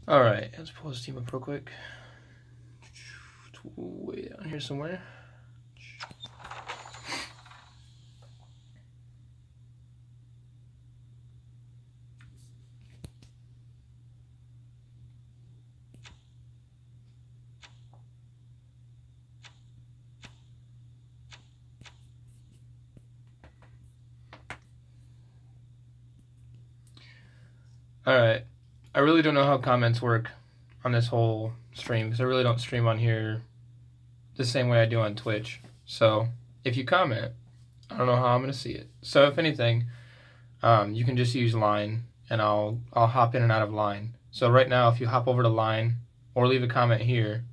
Alright, let's pull this team up real quick. It's way down here somewhere. Alright, I really don't know how comments work on this whole stream because I really don't stream on here the same way I do on Twitch. So if you comment, I don't know how I'm gonna see it. So if anything, you can just use line and I'll hop in and out of line. So right now, if you hop over to line or leave a comment here,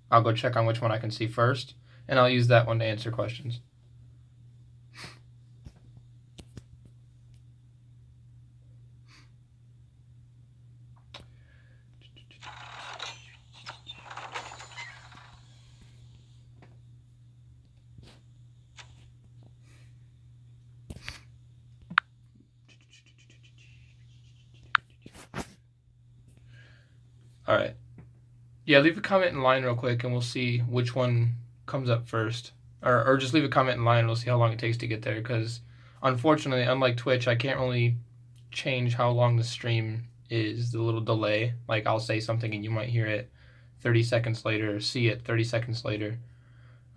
I'll go check on which one I can see first, and I'll use that one to answer questions. All right. Yeah, leave a comment in line real quick and we'll see which one comes up first. Or just leave a comment in line and we'll see how long it takes to get there, because unfortunately, unlike Twitch, I can't really change how long the stream is, the little delay. Like, I'll say something and you might hear it 30 seconds later or see it 30 seconds later.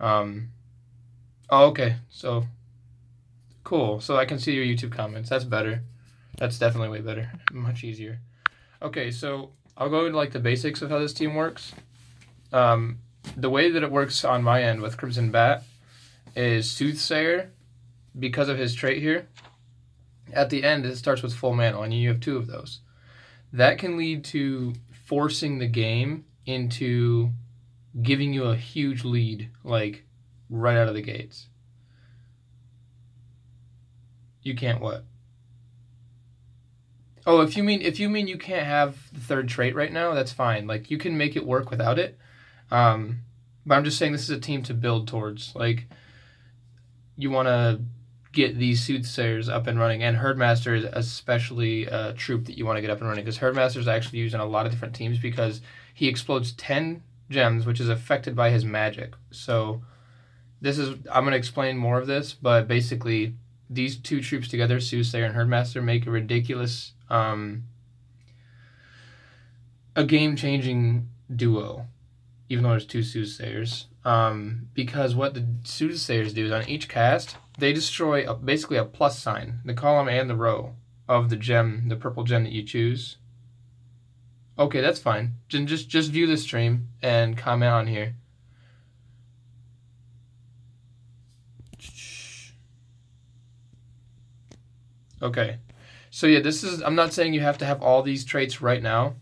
Oh, okay. So, cool. So I can see your YouTube comments. That's better. That's definitely way better. Much easier. Okay, so I'll go into like the basics of how this team works. The way that it works on my end with Crimson Bat is Soothsayer, because of his trait here. At the end, it starts with full mana, and you have 2 of those. That can lead to forcing the game into giving you a huge lead, like right out of the gates. You can't what? Oh, if you mean you can't have the 3rd trait right now, that's fine. Like, you can make it work without it. But I'm just saying this is a team to build towards. Like, you want to get these Soothsayers up and running, and Herdmaster is especially a troop that you want to get up and running, because Herdmaster is actually used in a lot of different teams because he explodes 10 gems, which is affected by his magic. So I'm going to explain more of this, but basically these 2 troops together, Soothsayer and Herdmaster, make a ridiculous, a game-changing duo, even though there's 2 Soothsayers. Because what the Soothsayers do is on each cast, they destroy basically a plus sign, the column and the row of the gem, the purple gem that you choose. Okay, that's fine. Just view the stream and comment on here. Okay, so yeah, I'm not saying you have to have all these traits right now,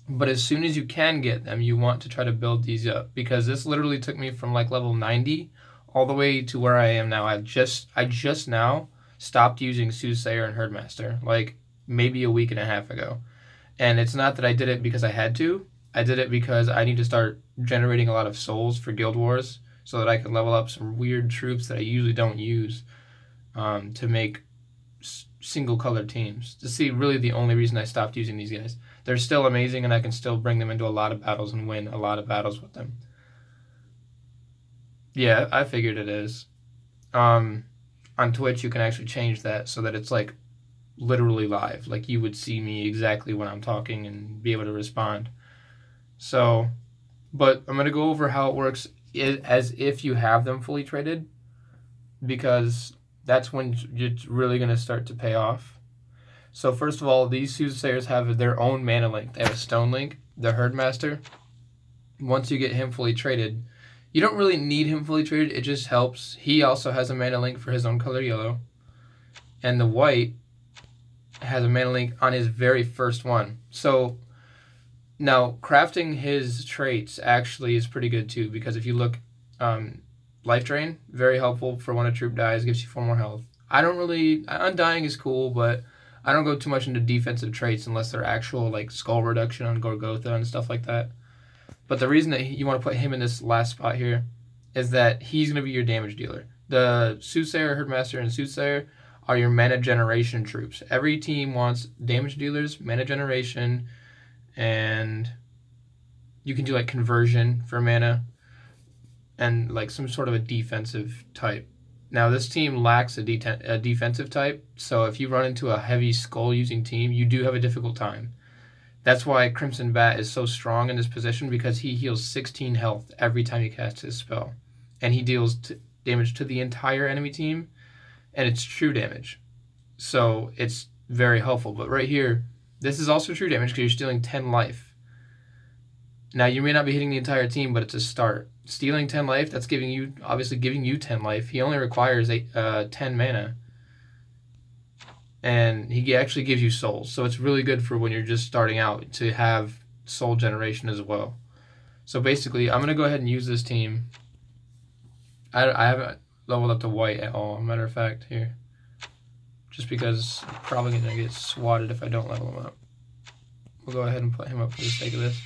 but as soon as you can get them, you want to try to build these up, because this literally took me from like level 90 all the way to where I am now. I just now stopped using Soothsayer and Herdmaster, like maybe a week and a half ago. And it's not that I did it because I had to. I did it because I need to start generating a lot of souls for Guild Wars so that I can level up some weird troops that I usually don't use, to make single color teams. To see really the only reason I stopped using these guys. They're still amazing and I can still bring them into a lot of battles and win a lot of battles with them. Yeah, I figured it is. On Twitch, you can actually change that so that it's like literally live. Like, you would see me exactly when I'm talking and be able to respond. So, but I'm going to go over how it works as if you have them fully traded, because that's when it's really going to start to pay off. So first of all, these Soothsayers have their own mana link. They have a stone link, the Herdmaster. Once you get him fully traded, you don't really need him fully traded, it just helps. He also has a mana link for his own color, yellow. And the white has a mana link on his very first one. So now crafting his traits actually is pretty good too, because if you look, Life Drain, very helpful for when a troop dies, gives you 4 more health. Undying is cool, but I don't go too much into defensive traits unless they're actual, like, skull reduction on Gorgotha and stuff like that. But the reason that you want to put him in this last spot here is that he's going to be your damage dealer. The Soothsayer, Herdmaster, and Soothsayer are your mana generation troops. Every team wants damage dealers, mana generation, and you can do like conversion for mana and like some sort of a defensive type. Now this team lacks a defensive type, so if you run into a heavy skull using team, you do have a difficult time. That's why Crimson Bat is so strong in this position, because he heals 16 health every time he casts his spell. And he deals damage to the entire enemy team, and it's true damage. So it's very helpful. But right here, this is also true damage because you're stealing 10 life. Now, you may not be hitting the entire team, but it's a start. Stealing 10 life, that's obviously giving you 10 life. He only requires 10 mana. And he actually gives you souls. So it's really good for when you're just starting out to have soul generation as well. So basically, I'm going to go ahead and use this team. I haven't leveled up to white at all, matter of fact, here. Just because I'm probably going to get swatted if I don't level him up. We'll go ahead and put him up for the sake of this.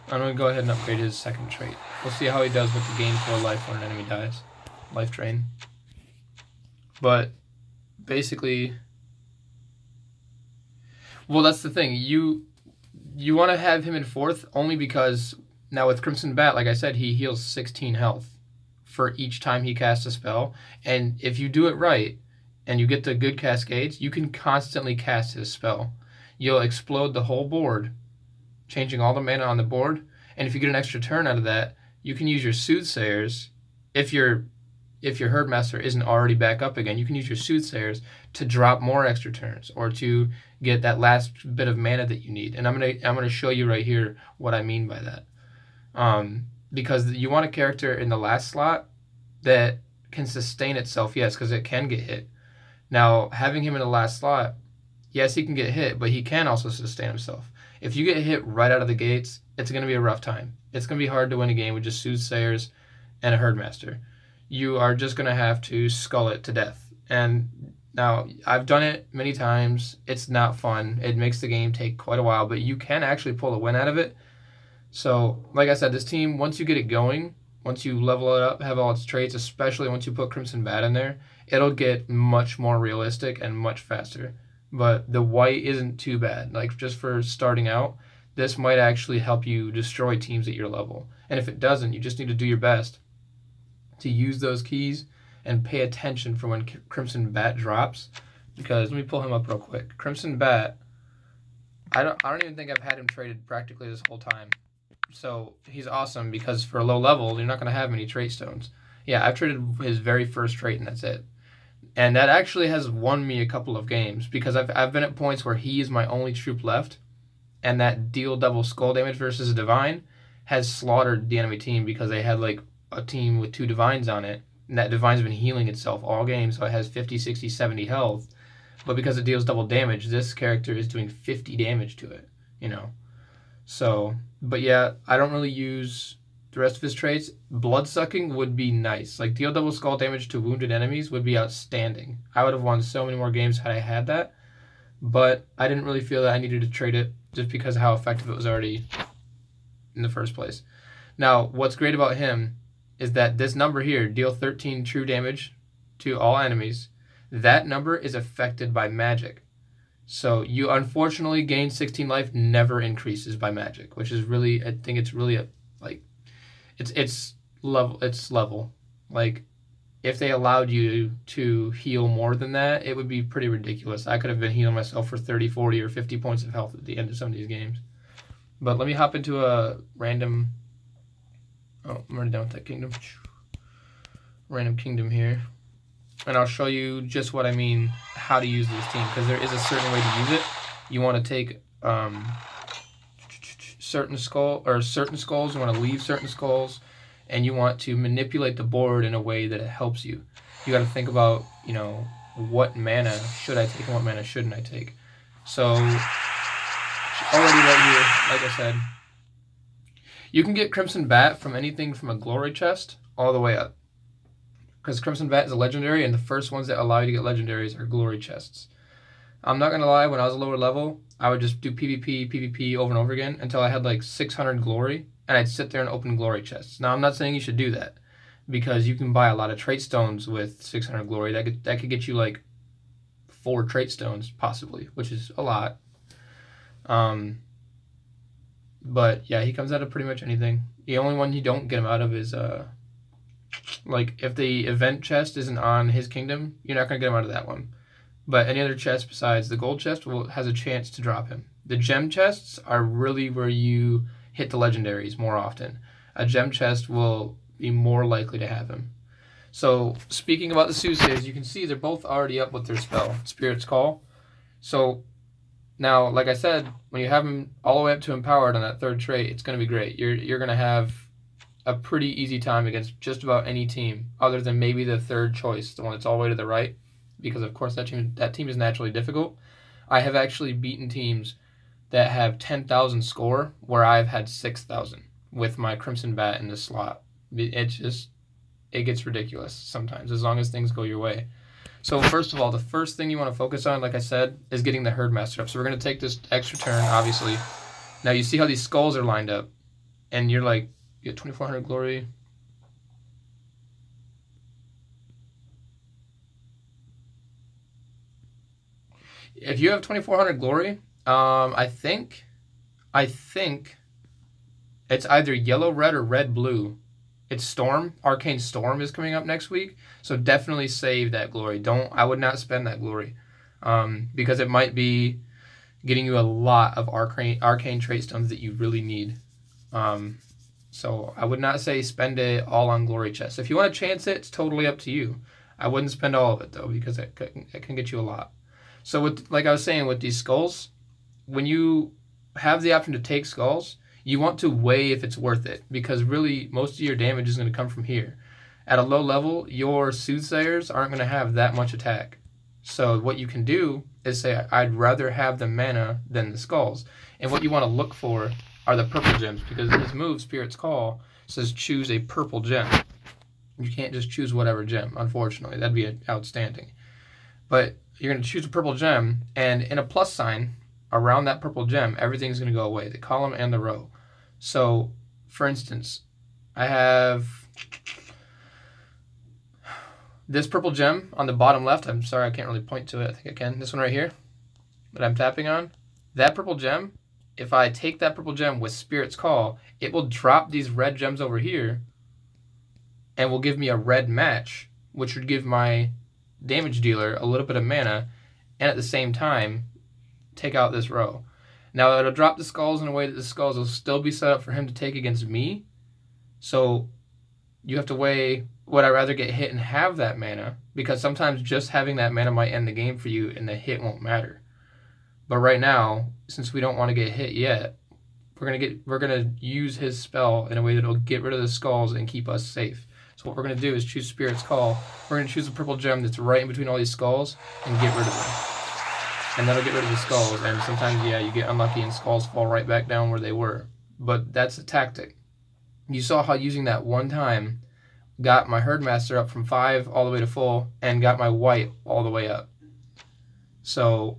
I'm going to go ahead and upgrade his second trait. We'll see how he does with the gain 4 life when an enemy dies. Life drain. But basically, well, that's the thing. You want to have him in 4th only because now with Crimson Bat, like I said, he heals 16 health for each time he casts a spell. And if you do it right and you get the good cascades, you can constantly cast his spell. You'll explode the whole board, changing all the mana on the board. And if you get an extra turn out of that, you can use your Soothsayers. If your Herdmaster isn't already back up again, you can use your Soothsayers to drop more extra turns or to get that last bit of mana that you need. And I'm gonna show you right here what I mean by that. Because you want a character in the last slot that can sustain itself, yes, because it can get hit. Now, having him in the last slot, yes, he can get hit, but he can also sustain himself. If you get hit right out of the gates, it's going to be a rough time. It's going to be hard to win a game with just Soothsayers and a Herdmaster. You are just going to have to skull it to death. And now, I've done it many times. It's not fun. It makes the game take quite a while, but you can actually pull a win out of it. So, like I said, this team, once you get it going, once you level it up, have all its traits, especially once you put Crimson Bat in there, it'll get much more realistic and much faster. But the white isn't too bad. Like, just for starting out, this might actually help you destroy teams at your level. And if it doesn't, you just need to do your best to use those keys and pay attention for when Crimson Bat drops. Because, let me pull him up real quick. Crimson Bat, I don't even think I've had him traded practically this whole time. So he's awesome because for a low level, you're not going to have many trait stones. Yeah, I've traded his very first trait and that's it. And that actually has won me a couple of games because I've been at points where he is my only troop left, and that deal double skull damage versus a divine has slaughtered the enemy team because they had like a team with 2 divines on it, and that divine's been healing itself all game, so it has 50, 60, 70 health. But because it deals double damage, this character is doing 50 damage to it, you know. So, but yeah, I don't really use the rest of his traits. Bloodsucking would be nice. Like, deal double skull damage to wounded enemies would be outstanding. I would have won so many more games had I had that. But I didn't really feel that I needed to trade it just because of how effective it was already in the first place. Now, what's great about him is that this number here, deal 13 true damage to all enemies, that number is affected by magic. So you unfortunately gain 16 life never increases by magic, which is really, I think it's really it's level. Like, if they allowed you to heal more than that, it would be pretty ridiculous. I could have been healing myself for 30, 40, or 50 points of health at the end of some of these games. But let me hop into a random... Oh, I'm already done with that kingdom. Random kingdom here. And I'll show you just what I mean, how to use this team, because there is a certain way to use it. You want to take certain skulls, you want to leave certain skulls, and you want to manipulate the board in a way that it helps you. You got to think about, you know, what mana should I take and what mana shouldn't I take. So, already right here, like I said, you can get Crimson Bat from anything from a glory chest all the way up. Because Crimson Bat is a legendary, and the first ones that allow you to get legendaries are glory chests. I'm not going to lie, when I was a lower level, I would just do PvP over and over again until I had like 600 glory, and I'd sit there and open glory chests. Now, I'm not saying you should do that, because you can buy a lot of trait stones with 600 glory. That could get you like 4 trait stones, possibly, which is a lot. But yeah, he comes out of pretty much anything. The only one you don't get him out of is like if the event chest isn't on his kingdom, you're not gonna get him out of that one. But any other chest besides the gold chest has a chance to drop him. The gem chests are really where you hit the legendaries more often. A gem chest will be more likely to have him. So speaking about the soothsayers, you can see they're both already up with their spell, Spirit's Call. So now, like I said, when you have him all the way up to empowered on that 3rd trait, it's going to be great. You're going to have a pretty easy time against just about any team, other than maybe the 3rd choice, the one that's all the way to the right, because of course that team is naturally difficult. I have actually beaten teams that have 10,000 score where I've had 6,000 with my Crimson Bat in the slot. It gets ridiculous sometimes, as long as things go your way. So first of all, the first thing you want to focus on, like I said, is getting the Herdmaster up. So we're going to take this extra turn, obviously. Now you see how these skulls are lined up, and you're like, you get 2,400 glory. If you have 2,400 glory, I think it's either yellow, red, or red, blue. It's Storm. Arcane Storm is coming up next week. So definitely save that glory. I would not spend that glory. Because it might be getting you a lot of arcane trait stones that you really need. So I would not say spend it all on glory chests. If you want to chance it, it's totally up to you. I wouldn't spend all of it though, because it can get you a lot. So like I was saying, with these skulls, when you have the option to take skulls, you want to weigh if it's worth it, because really most of your damage is going to come from here. At a low level, your soothsayers aren't going to have that much attack. So what you can do is say, I'd rather have the mana than the skulls. And what you want to look for are the purple gems, because this move, Spirit's Call, says choose a purple gem. You can't just choose whatever gem, unfortunately. That'd be outstanding. But you're going to choose a purple gem, and in a plus sign around that purple gem, everything's going to go away, the column and the row. So, for instance, I have this purple gem on the bottom left. I'm sorry, I can't really point to it. I think I can. This one right here that I'm tapping on. That purple gem, if I take that purple gem with Spirit's Call, it will drop these red gems over here and will give me a red match, which would give my damage dealer a little bit of mana, and at the same time take out this row. Now it'll drop the skulls in a way that the skulls will still be set up for him to take against me. So you have to weigh, would I rather get hit and have that mana? Because sometimes just having that mana might end the game for you and the hit won't matter. But right now, since we don't want to get hit yet, we're gonna use his spell in a way that'll get rid of the skulls and keep us safe. So what we're gonna do is choose Spirit's Call. We're gonna choose a purple gem that's right in between all these skulls and get rid of them. And that'll get rid of the skulls, and sometimes, yeah, you get unlucky and skulls fall right back down where they were. But that's a tactic. You saw how using that one time got my Herdmaster up from 5 all the way to full, and got my white all the way up. So,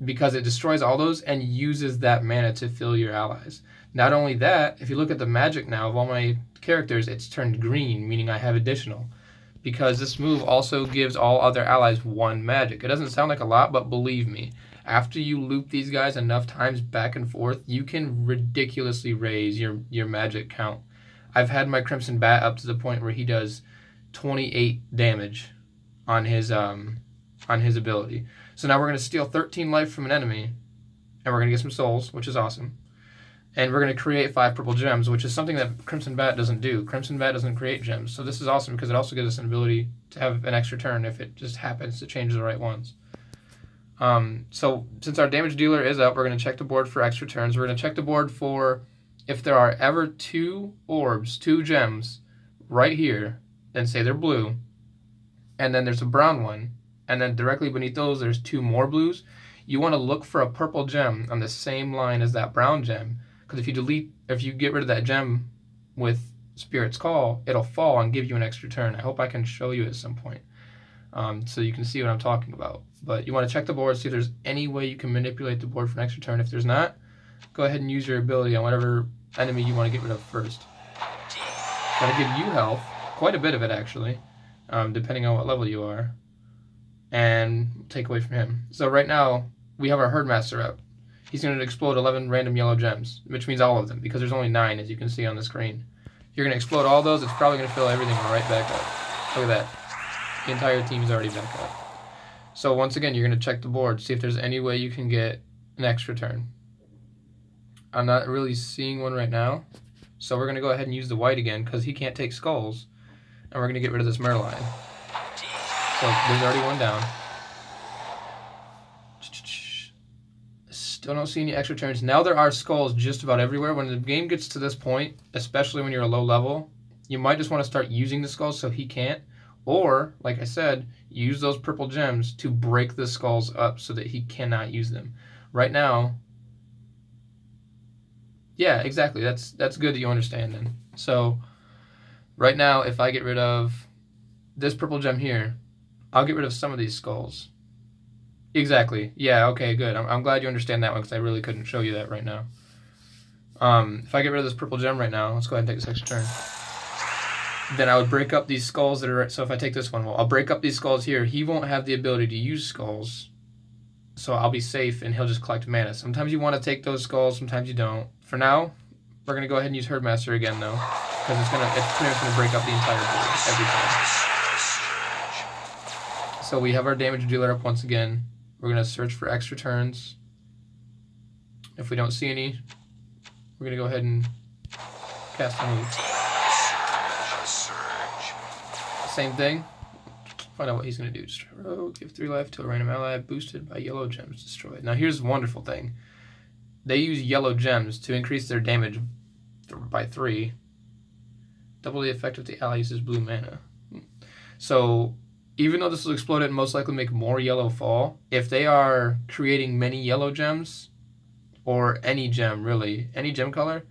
because it destroys all those and uses that mana to fill your allies. Not only that, if you look at the magic now of all my characters, it's turned green, meaning I have additional. Because this move also gives all other allies 1 magic. It doesn't sound like a lot, but believe me, after you loop these guys enough times back and forth, you can ridiculously raise your magic count. I've had my Crimson Bat up to the point where he does 28 damage on his ability. So now we're going to steal 13 life from an enemy, and we're going to get some souls, which is awesome. And we're going to create 5 purple gems, which is something that Crimson Bat doesn't do. Crimson Bat doesn't create gems. So this is awesome because it also gives us an ability to have an extra turn if it just happens to change the right ones. So since our damage dealer is up, we're going to check the board for extra turns. We're going to check the board for if there are ever 2 orbs, 2 gems right here, and say they're blue, and then there's a brown one, and then directly beneath those there's 2 more blues. You want to look for a purple gem on the same line as that brown gem. Because if you get rid of that gem with Spirit's Call, it'll fall and give you an extra turn. I hope I can show you at some point so you can see what I'm talking about. But you want to check the board, see if there's any way you can manipulate the board for an extra turn. If there's not, go ahead and use your ability on whatever enemy you want to get rid of first. That'll give you health, quite a bit of it actually, depending on what level you are. and take away from him. So right now, we have our Herdmaster up. He's going to explode 11 random yellow gems, which means all of them, because there's only 9, as you can see on the screen. If you're going to explode all those, it's probably going to fill everything right back up. Look at that. The entire team's already back up. So once again, you're going to check the board, see if there's any way you can get an extra turn. I'm not really seeing one right now, so we're going to go ahead and use the white again, because he can't take skulls, and we're going to get rid of this Merline. So there's already one down. Still don't see any extra turns. Now there are skulls just about everywhere. When the game gets to this point, especially when you're a low level, you might just want to start using the skulls so he can't. Or, like I said, use those purple gems to break the skulls up so that he cannot use them. Right now, yeah, exactly. That's good that you understand then. So, right now, if I get rid of this purple gem here, I'll get rid of some of these skulls. Exactly. Yeah, okay, good. I'm glad you understand that one because I really couldn't show you that right now. If I get rid of this purple gem right now, let's go ahead and take this extra turn. Then I would break up these skulls that are... So if I take this one, well, I'll break up these skulls here. He won't have the ability to use skulls. So I'll be safe and he'll just collect mana. Sometimes you want to take those skulls, sometimes you don't. For now, we're going to go ahead and use Herdmaster again, though. Because it's pretty much going to break up the entire board every time. So we have our damage dealer up once again. We're going to search for extra turns. If we don't see any, we're going to go ahead and cast a move. Same thing. Find out what he's going to do. Destroy, give 3 life to a random ally boosted by yellow gems destroyed. Now here's the wonderful thing. They use yellow gems to increase their damage by 3. Double the effect if the ally uses blue mana. So even though this will explode it and most likely make more yellow fall, if they are creating many yellow gems, or any gem really, any gem color,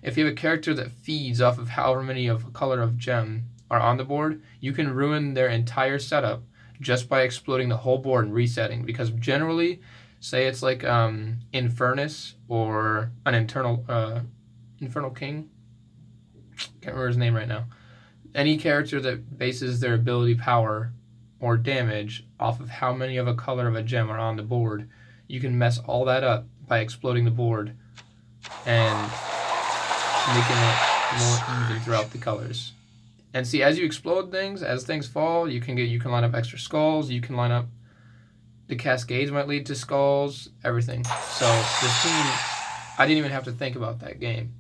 if you have a character that feeds off of however many of a color of gem are on the board, you can ruin their entire setup just by exploding the whole board and resetting. Because generally, say it's like Infernus or an Infernal King, can't remember his name right now. Any character that bases their ability power or damage off of how many of a color of a gem are on the board, you can mess all that up by exploding the board and making it more even throughout the colors. And see, as you explode things, as things fall, you can line up extra skulls, you can line up the cascades might lead to skulls, everything. So this team, I didn't even have to think about that game.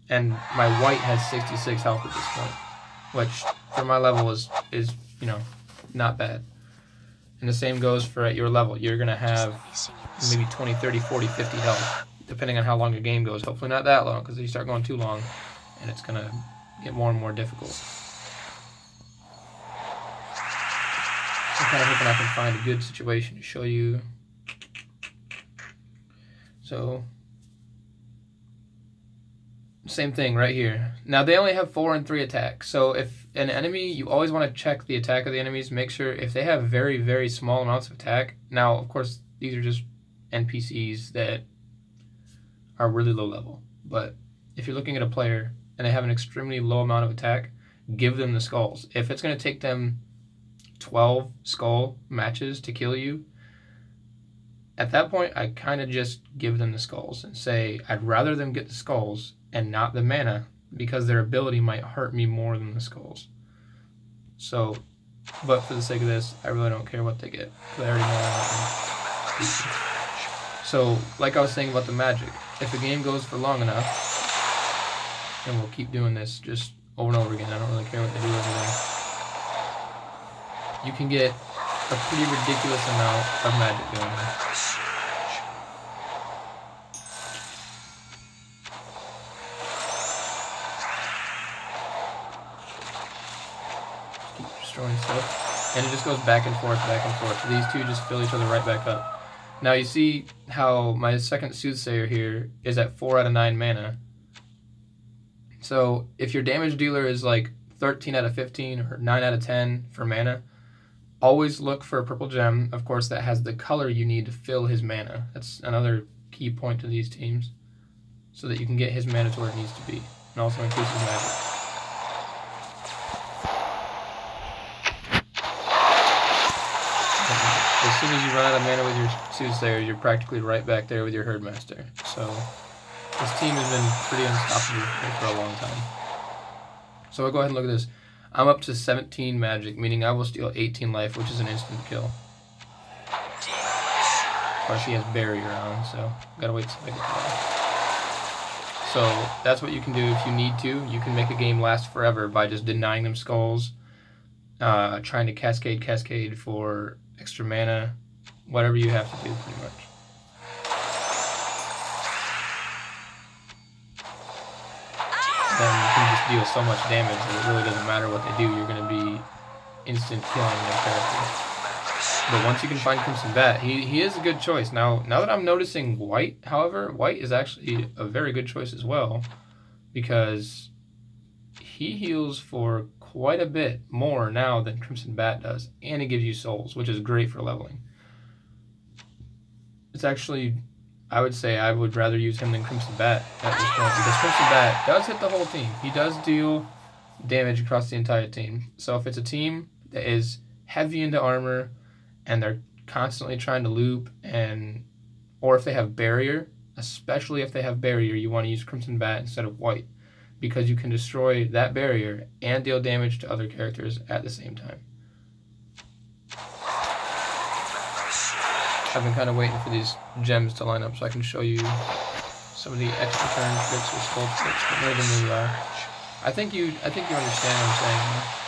And my white has 66 health at this point, which for my level is you know, not bad. And the same goes for at your level. You're going to have maybe 20, 30, 40, 50 health, depending on how long your game goes. Hopefully not that long, because if you start going too long, and it's going to get more and more difficult. I'm kind of hoping I can find a good situation to show you. So, same thing right here. Now they only have 4 and 3 attack. So if an enemy, you always want to check the attack of the enemies. Make sure if they have very, very small amounts of attack. Now, of course, these are just NPCs that are really low level. But if you're looking at a player and they have an extremely low amount of attack, give them the skulls. If it's going to take them 12 skull matches to kill you, at that point, I kind of just give them the skulls and say, I'd rather them get the skulls and not the mana, because their ability might hurt me more than the skulls. So, but for the sake of this, I really don't care what they get, because I already know that. So, like I was saying about the magic, if the game goes for long enough, and we'll keep doing this just over and over again, I don't really care what they do over there, you can get a pretty ridiculous amount of magic going on. Keep destroying stuff. And it just goes back and forth, back and forth. These two just fill each other right back up. Now you see how my second Soothsayer here is at 4 out of 9 mana. So if your damage dealer is like 13 out of 15 or 9 out of 10 for mana, always look for a purple gem, of course, that has the color you need to fill his mana. That's another key point to these teams, so that you can get his mana to where it needs to be, and also increase his magic. as you run out of mana with your Soothsayer, you're practically right back there with your Herdmaster. So this team has been pretty unstoppable for a long time. So I'll go ahead and look at this. I'm up to 17 magic, meaning I will steal 18 life, which is an instant kill. Of course, he has barrier on, so gotta wait till I get to that. So that's what you can do if you need to. You can make a game last forever by just denying them skulls, trying to cascade for extra mana, whatever you have to do, pretty much. Then you can just deal so much damage that it really doesn't matter what they do. You're going to be instant killing their character. But once you can find Crimson Bat, he is a good choice. Now that I'm noticing White, however, White is actually a very good choice as well, because he heals for quite a bit more now than Crimson Bat does, and it gives you souls, which is great for leveling. It's actually, I would say I would rather use him than Crimson Bat at this point, because Crimson Bat does hit the whole team. He does deal damage across the entire team. So if it's a team that is heavy into armor, and they're constantly trying to loop, or if they have barrier, especially if they have barrier, you want to use Crimson Bat instead of White, because you can destroy that barrier and deal damage to other characters at the same time. I've been kind of waiting for these gems to line up so I can show you some of the extra turn tricks or skull tricks, but none of them really are. I think you understand what I'm saying.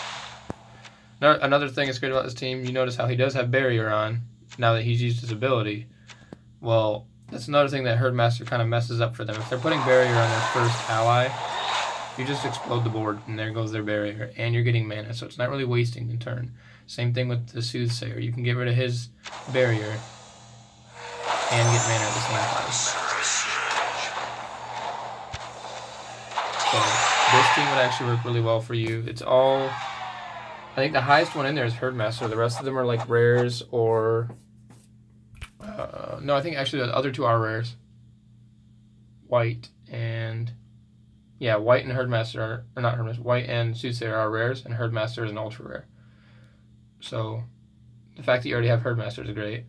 Another thing that's great about this team, you notice how he does have barrier on now that he's used his ability. Well, that's another thing that Herdmaster kind of messes up for them. If they're putting barrier on their first ally, you just explode the board, and there goes their barrier, and you're getting mana, so it's not really wasting the turn. Same thing with the Soothsayer. You can get rid of his barrier and get mana at the same time. So this team would actually work really well for you. It's all... I think the highest one in there is Herdmaster. The rest of them are like rares or... no, I think actually the other two are rares. White and... Yeah, White and Herdmaster are... Or not Herdmaster. White and Soothsayer are rares, and Herdmaster is an ultra rare. So, the fact that you already have Herdmaster is great.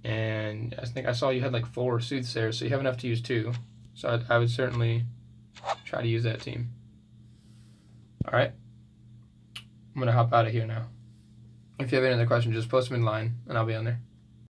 And I think I saw you had like 4 Soothsayers, so you have enough to use 2. So I would certainly try to use that team. Alright. I'm going to hop out of here now. If you have any other questions, just post them in line, and I'll be on there.